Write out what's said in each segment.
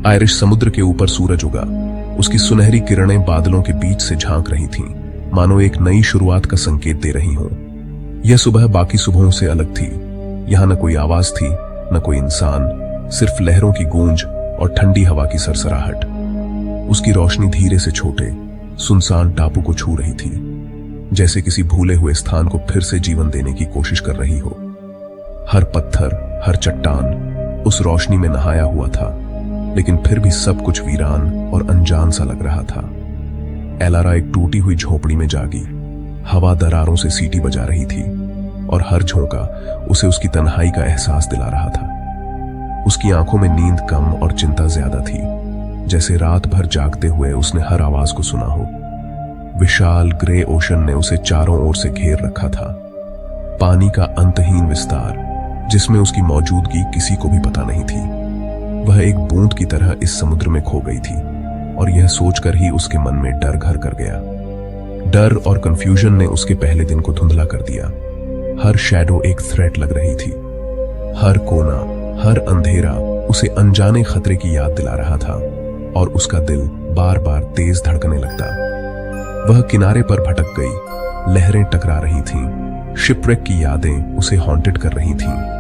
Irish समुद्र के ऊपर सूरज उगा। उसकी सुनहरी किरणें बादलों के बीच से झांक रही थीं, मानो एक नई शुरुआत का संकेत दे रही हों। यह सुबह बाकी सुबहों से अलग थी। यहां न कोई आवाज थी, न कोई इंसान, सिर्फ लहरों की गूंज और ठंडी हवा की सरसराहट। उसकी रोशनी धीरे से छोटे सुनसान टापू को छू रही थी, जैसे किसी भूले हुए स्थान को फिर से जीवन देने की कोशिश कर रही हो। हर पत्थर, हर चट्टान उस रोशनी में नहाया हुआ था, लेकिन फिर भी सब कुछ वीरान और अनजान सा लग रहा था। एलारा एक टूटी हुई झोपड़ी में जागी। हवा दरारों से सीटी बजा रही थी और हर झोंका उसे उसकी तन्हाई का एहसास दिला रहा था। उसकी आंखों में नींद कम और चिंता ज्यादा थी, जैसे रात भर जागते हुए उसने हर आवाज को सुना हो। विशाल ग्रे ओशन ने उसे चारों ओर से घेर रखा था, पानी का अंतहीन विस्तार जिसमें उसकी मौजूदगी किसी को भी पता नहीं थी। वह एक बूंद की तरह इस समुद्र में खो गई थी और यह सोचकर ही उसके मन में डर घर कर गया। डर और कंफ्यूजन ने उसके पहले दिन को धुंधला कर दिया। हर शैडो एक थ्रेट लग रही थी। हर कोना, हर अंधेरा उसे अनजाने खतरे की याद दिला रहा था और उसका दिल बार बार तेज धड़कने लगता। वह किनारे पर भटक गई, लहरें टकरा रही थीं, शिपरेक की यादें उसे हॉन्टेड कर रही थीं।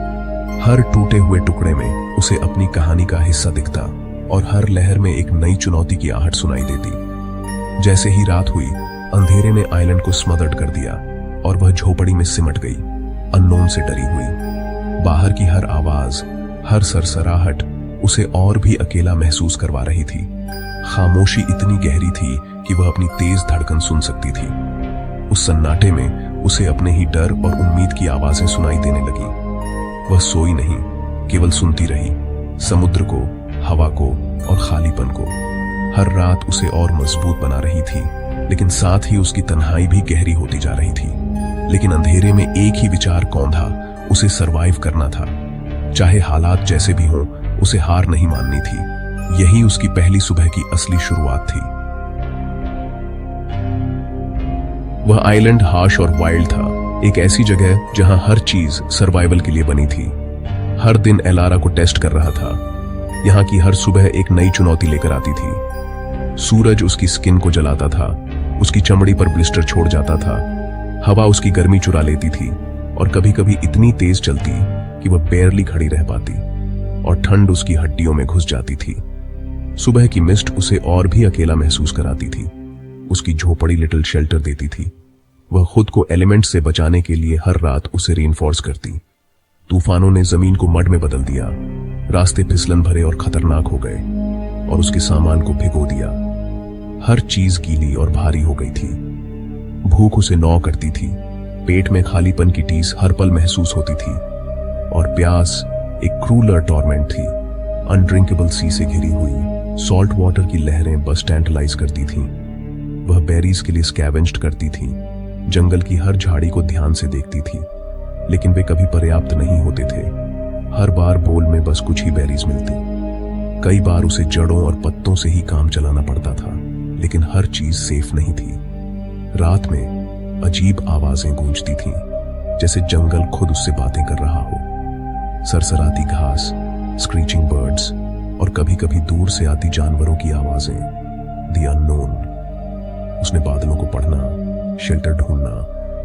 हर टूटे हुए टुकड़े में उसे अपनी कहानी का हिस्सा दिखता और हर लहर में एक नई चुनौती की आहट सुनाई देती। जैसे ही रात हुई, अंधेरे ने आइलैंड को स्मदर्ड कर दिया और वह झोपड़ी में सिमट गई, अननोन से डरी हुई। बाहर की हर आवाज, हर सरसराहट उसे और भी अकेला महसूस करवा रही थी। खामोशी इतनी गहरी थी कि वह अपनी तेज धड़कन सुन सकती थी। उस सन्नाटे में उसे अपने ही डर और उम्मीद की आवाजें सुनाई देने लगी। वह सोई नहीं, केवल सुनती रही, समुद्र को, हवा को और खालीपन को। हर रात उसे और मजबूत बना रही थी, लेकिन साथ ही उसकी तन्हाई भी गहरी होती जा रही थी। लेकिन अंधेरे में एक ही विचार कौंधा, उसे सरवाइव करना था। चाहे हालात जैसे भी हों, उसे हार नहीं माननी थी। यही उसकी पहली सुबह की असली शुरुआत थी। वह आइलैंड हार्श और वाइल्ड था, एक ऐसी जगह जहां हर चीज सर्वाइवल के लिए बनी थी। हर दिन एलारा को टेस्ट कर रहा था। यहां की हर सुबह एक नई चुनौती लेकर आती थी। सूरज उसकी स्किन को जलाता था, उसकी चमड़ी पर ब्लिस्टर छोड़ जाता था। हवा उसकी गर्मी चुरा लेती थी और कभी कभी इतनी तेज चलती कि वह बेयरली खड़ी रह पाती और ठंड उसकी हड्डियों में घुस जाती थी। सुबह की मिस्ट उसे और भी अकेला महसूस कराती थी। उसकी झोपड़ी लिटिल शेल्टर देती थी। वह खुद को एलिमेंट से बचाने के लिए हर रात उसे रीइंफोर्स करती। तूफानों ने जमीन को मड में बदल दिया, रास्ते फिसलन भरे और खतरनाक हो गए और उसके सामान को भिगो दिया। हर चीज गीली और भारी हो गई थी। भूख उसे नौ करती थी, पेट में खालीपन की टीस हर पल महसूस होती थी और प्यास एक क्रूलर टॉर्मेंट थी, अनड्रिंकेबल सी से घिरी हुई। सॉल्ट वाटर की लहरें बस टेंटलाइज करती थीं। वह बेरीज के लिए स्कैवेंज्ड करती थी, जंगल की हर झाड़ी को ध्यान से देखती थी, लेकिन वे कभी पर्याप्त नहीं होते थे। हर बार बोल में बस कुछ ही बेरीज मिलती। कई बार उसे जड़ों और पत्तों से ही काम चलाना पड़ता था, लेकिन हर चीज सेफ नहीं थी। रात में अजीब आवाजें गूंजती थीं, जैसे जंगल खुद उससे बातें कर रहा हो। सरसराती घास, स्क्रीचिंग बर्ड्स और कभी कभी दूर से आती जानवरों की आवाजें। The unknown. उसने बादलों को पढ़ना, शेल्टर ढूंढना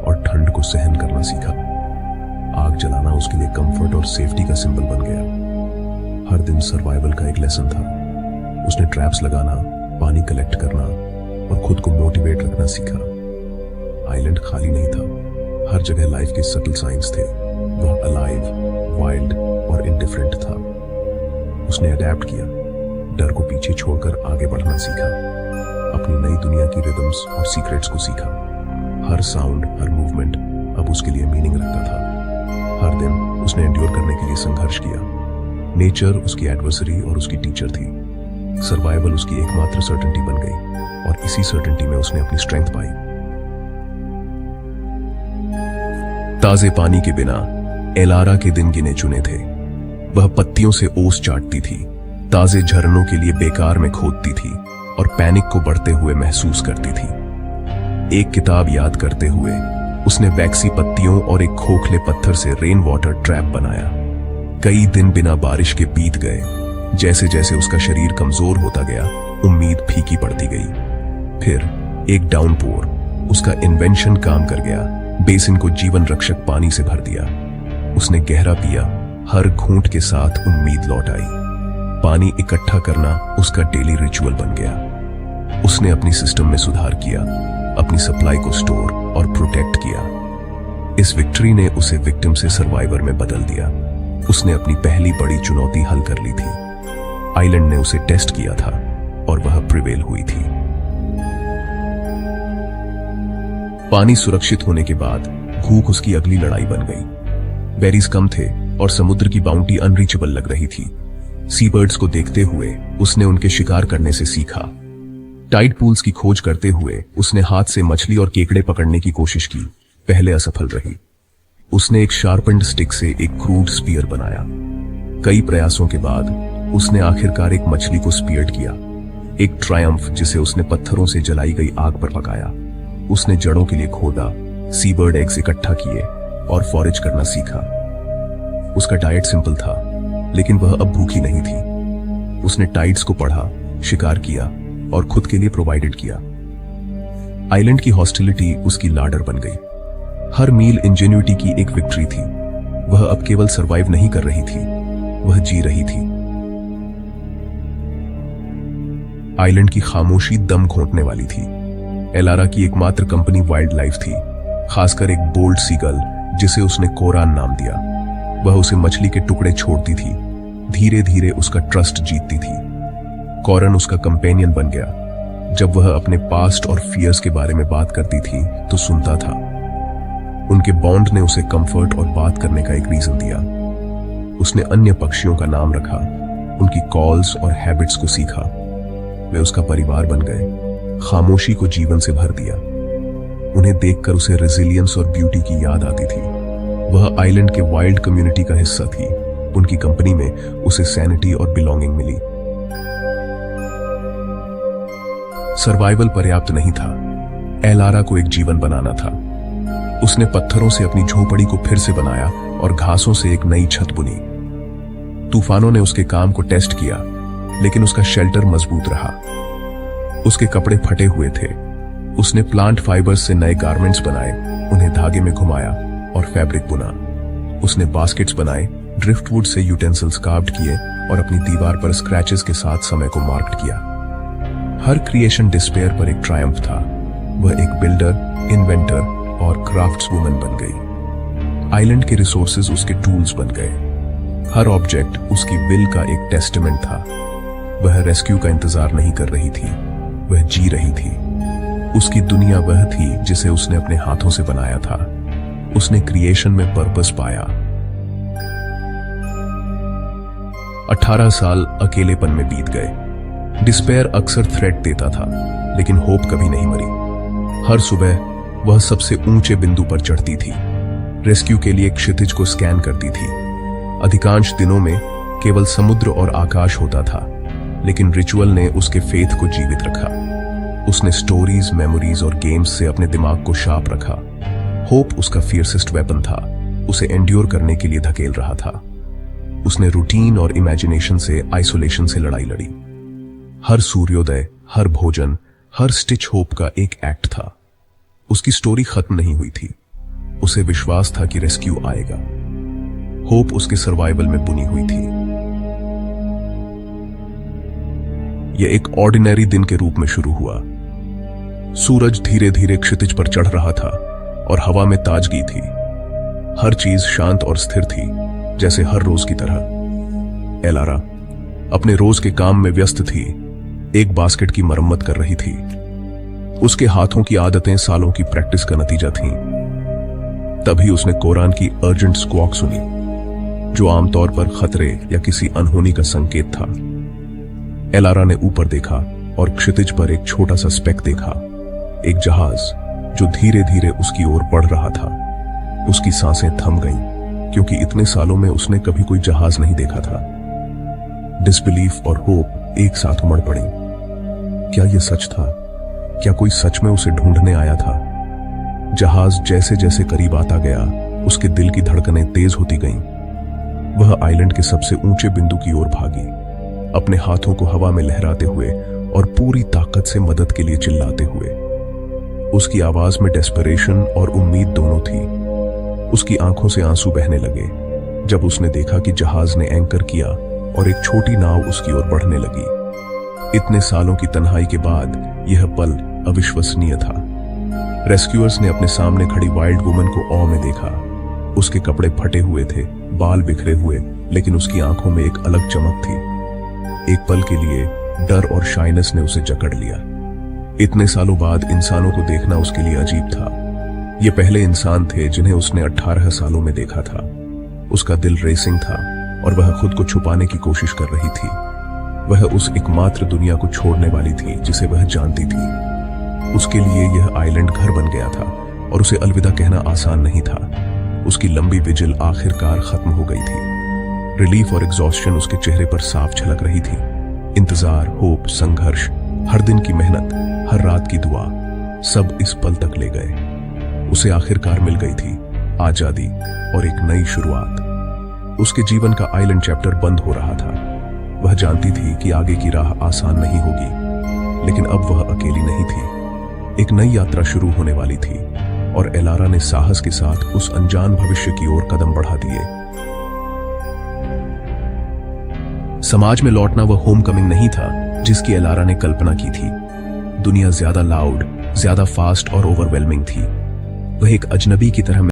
और ठंड को सहन करना सीखा। आग जलाना उसके लिए कंफर्ट और सेफ्टी का सिंबल बन गया। हर दिन सर्वाइवल का एक लेसन था। उसने ट्रैप्स लगाना, पानी कलेक्ट करना और खुद को मोटिवेट रखना सीखा। आइलैंड खाली नहीं था, हर जगह लाइफ के सटल साइंस थे। वह अलाइव, वाइल्ड और इंडिफरेंट था। उसने अडेप्ट किया, डर को पीछे छोड़कर आगे बढ़ना सीखा, अपनी नई दुनिया की रिदम्स और सीक्रेट्स को सीखा। हर साउंड, हर मूवमेंट अब उसके लिए मीनिंग रखता था। हर दिन उसने एंड्योर करने के लिए संघर्ष किया। नेचर उसकी एडवर्सरी और उसकी टीचर थी। सर्वाइवल उसकी एकमात्र सर्टेनिटी बन गई और इसी सर्टेनिटी में उसने अपनी स्ट्रेंथ पाई। ताजे पानी के बिना एलारा के दिन गिने चुने थे। वह पत्तियों से ओस चाटती थी, ताजे झरनों के लिए बेकार में खोदती थी और पैनिक को बढ़ते हुए महसूस करती थी। एक किताब याद करते हुए उसने वैक्सी पत्तियों और एक खोखले पत्थर से रेन वाटर ट्रैप बनाया। कई दिन बिना बारिश के बीत गए, जैसे जैसे उसका शरीर कमजोर होता गया, उम्मीद फीकी पड़ती गई। फिर एक डाउनपोर, उसका इन्वेंशन काम कर गया। बेसिन को जीवन रक्षक पानी से भर दिया। उसने गहरा पिया, हर घूंट के साथ उम्मीद लौट आई। पानी इकट्ठा करना उसका डेली रिचुअल बन गया। उसने अपनी सिस्टम में सुधार किया, अपनी सप्लाई को स्टोर और प्रोटेक्ट किया। इस विक्ट्री ने उसे विक्टिम से सर्वाइवर में बदल दिया। उसने अपनी पहली बड़ी चुनौती हल कर ली थी। आइलैंड ने उसे टेस्ट किया था और वह प्रिवेल हुई थी। पानी सुरक्षित होने के बाद भूख उसकी अगली लड़ाई बन गई। बेरीज कम थे और समुद्र की बाउंटी अनरीचेबल लग रही थी। सीबर्ड्स को देखते हुए उसने उनके शिकार करने से सीखा। टाइड पूल्स की खोज करते हुए उसने हाथ से मछली और केकड़े पकड़ने की कोशिश की, पहले असफल रही। उसने एक शार्पन्ड स्टिक से एक क्रूड स्पीयर बनाया। कई प्रयासों के बाद उसने आखिरकार एक मछली को स्पीयर्ड किया, एक ट्रायम्फ जिसे उसने पत्थरों से जलाई गई आग पर पकाया। उसने जड़ों के लिए खोदा, सीबर्ड एग्स इकट्ठा किए और फॉरेज करना सीखा। उसका डाइट सिंपल था, लेकिन वह अब भूखी नहीं थी। उसने टाइड्स को पढ़ा, शिकार किया और खुद के लिए प्रोवाइडेड किया। आइलैंड की हॉस्टिलिटी उसकी लाडर बन गई। हर मील इंजेन्युइटी की एक विक्ट्री थी। वह अब केवल सरवाइव नहीं कर रही थी, वह जी रही थी। आइलैंड की खामोशी दम घोंटने वाली थी। एलारा की एकमात्र कंपनी वाइल्ड लाइफ थी, खासकर एक बोल्ड सीगल जिसे उसने कोरान नाम दिया। वह उसे मछली के टुकड़े छोड़ती थी, धीरे धीरे उसका ट्रस्ट जीतती थी। कोरन उसका कंपेनियन बन गया। जब वह अपने पास्ट और फियर्स के बारे में बात करती थी तो सुनता था। उनके बॉन्ड ने उसे कंफर्ट और बात करने का एक रीजन दिया। उसने अन्य पक्षियों का नाम रखा, उनकी कॉल्स और हैबिट्स को सीखा। वे उसका परिवार बन गए, खामोशी को जीवन से भर दिया। उन्हें देखकर उसे रेजिलियंस और ब्यूटी की याद आती थी। वह आइलैंड के वाइल्ड कम्युनिटी का हिस्सा थी। उनकी कंपनी में उसे सैनिटी और बिलोंगिंग मिली। सर्वाइवल पर्याप्त नहीं था, एलारा को एक जीवन बनाना था। उसने पत्थरों से अपनी झोपड़ी को फिर से बनाया और घासों से एक नई छत बुनी। तूफानों ने उसके काम को टेस्ट किया, लेकिन उसका शेल्टर मजबूत रहा। उसके कपड़े फटे हुए थे। उसने प्लांट फाइबर्स से नए गारमेंट्स बनाए, उन्हें धागे में घुमाया और फैब्रिक बुना। उसने बास्केट्स बनाए, ड्रिफ्टवुड से यूटेंसिल्स कार्व्ड किए और अपनी दीवार पर स्क्रैचेस के साथ समय को मार्क किया। हर क्रिएशन डिस्पेयर पर एक ट्रायम्फ था। वह एक बिल्डर, इन्वेंटर और क्राफ्ट्सवुमन बन गई। आइलैंड के रिसोर्सेज उसके टूल्स बन गए। हर ऑब्जेक्ट उसकी विल का एक टेस्टामेंट था। वह रेस्क्यू का इंतजार नहीं कर रही थी, वह जी रही थी। उसकी दुनिया वह थी जिसे उसने अपने हाथों से बनाया था। उसने क्रिएशन में पर्पस पाया। 18 साल अकेलेपन में बीत गए। डिस्पेयर अक्सर थ्रेट देता था, लेकिन होप कभी नहीं मरी। हर सुबह वह सबसे ऊंचे बिंदु पर चढ़ती थी, रेस्क्यू के लिए क्षितिज को स्कैन करती थी। अधिकांश दिनों में केवल समुद्र और आकाश होता था, लेकिन रिचुअल ने उसके फेथ को जीवित रखा। उसने स्टोरीज, मेमोरीज और गेम्स से अपने दिमाग को शार्प रखा। होप उसका फियरसेस्ट वेपन था, उसे एंड्योर करने के लिए धकेल रहा था। उसने रूटीन और इमेजिनेशन से आइसोलेशन से लड़ाई लड़ी। हर सूर्योदय, हर भोजन, हर स्टिच होप का एक एक्ट था। उसकी स्टोरी खत्म नहीं हुई थी। उसे विश्वास था कि रेस्क्यू आएगा। होप उसके सर्वाइवल में बुनी हुई थी। यह एक ऑर्डिनरी दिन के रूप में शुरू हुआ। सूरज धीरे धीरे क्षितिज पर चढ़ रहा था और हवा में ताजगी थी। हर चीज शांत और स्थिर थी, जैसे हर रोज की तरह। एलारा अपने रोज के काम में व्यस्त थी, एक बास्केट की मरम्मत कर रही थी। उसके हाथों की आदतें सालों की प्रैक्टिस का नतीजा थीं। तभी उसने कोरान की अर्जेंट स्क्वॉक सुनी, जो आमतौर पर खतरे या किसी अनहोनी का संकेत था। एलारा ने ऊपर देखा और क्षितिज पर एक छोटा सा स्पेक देखा, एक जहाज जो धीरे धीरे उसकी ओर बढ़ रहा था। उसकी सांसें थम गईं, क्योंकि इतने सालों में उसने कभी कोई जहाज नहीं देखा था। डिसबिलीफ और होप एक साथ उमड़ पड़ी। क्या यह सच था? क्या कोई सच में उसे ढूंढने आया था? जहाज जैसे जैसे करीब आता गया, उसके दिल की धड़कनें तेज होती गईं। वह आइलैंड के सबसे ऊंचे बिंदु की ओर भागी। अपने हाथों को हवा में लहराते हुए और पूरी ताकत से मदद के लिए चिल्लाते हुए। उसकी आवाज में डेस्परेशन और उम्मीद दोनों थी। उसकी आंखों से आंसू बहने लगे जब उसने देखा कि जहाज ने एंकर किया और एक छोटी नाव उसकी ओर बढ़ने लगी। इतने सालों की तन्हाई के बाद यह पल अविश्वसनीय था। रेस्क्यूअर्स ने अपने सामने खड़ी वाइल्ड वुमन को ऑ में देखा। उसके कपड़े फटे हुए थे, बाल बिखरे हुए, लेकिन उसकी आंखों में एक अलग चमक थी। एक पल के लिए डर और शाइनेस ने उसे जकड़ लिया। इतने सालों बाद इंसानों को देखना उसके लिए अजीब था। ये पहले इंसान थे जिन्हें उसने 18 सालों में देखा था। उसका दिल रेसिंग था और वह खुद को छुपाने की कोशिश कर रही थी। वह उस एकमात्र दुनिया को छोड़ने वाली थी जिसे वह जानती थी। उसके लिए यह आइलैंड घर बन गया था और उसे अलविदा कहना आसान नहीं था। उसकी लंबी विजिल आखिरकार खत्म हो गई थी। रिलीफ और एग्जॉस्शन उसके चेहरे पर साफ झलक रही थी। इंतजार, होप, संघर्ष, हर दिन की मेहनत, हर रात की दुआ, सब इस पल तक ले गए। उसे आखिरकार मिल गई थी आजादी और एक नई शुरुआत। उसके जीवन का आइलैंड चैप्टर बंद हो रहा था। वह जानती थी कि आगे की राह आसान नहीं होगी, लेकिन अब वह अकेली नहीं थी। एक नई यात्रा शुरू होने वाली थी और एलारा ने साहस के साथ उस अनजान भविष्य की ओर कदम बढ़ा दिए। समाज में लौटना वह होमकमिंग नहीं था जिसकी एलारा ने कल्पना की थी। दुनिया ज्यादा लाउड, ज्यादा फास्ट और ओवरवेलमिंग थी। वह एक अजनबी की तरह